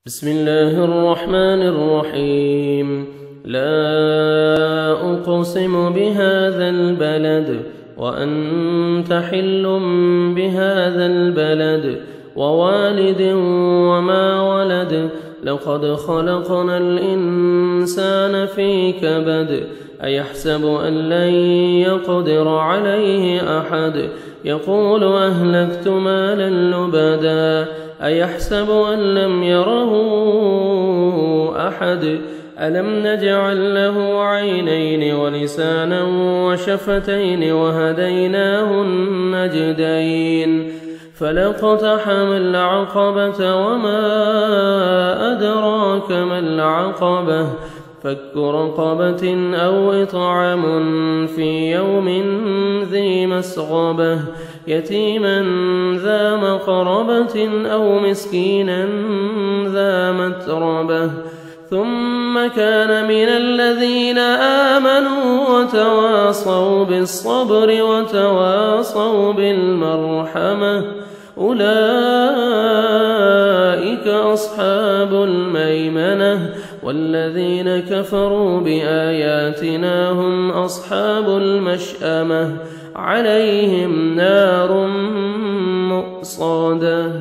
بسم الله الرحمن الرحيم. لا أقسم بهذا البلد وأنت حل بهذا البلد ووالد وما ولد. لقد خلقنا الإنسان في كبد. أيحسب أن لن يقدر عليه أحد. يقول أهلكت مالا لبدا. أيحسب أن لم يره أحد. ألم نجعل له عينين ولسانا وشفتين وهديناه النجدين. فلاقتحم العقبة وما أدراك ما العقبة. فك رقبة أو إطعام في يوم ذي مسغبة. يتيما ذا مقربة أو مسكينا ذا متربة. ثم كان من الذين آمنوا وتواصوا بالصبر وتواصوا بالمرحمة. أولئك أصحاب الميمنة. والذين كفروا بآياتنا هم أصحاب المشأمة. عليهم نار مؤصدة.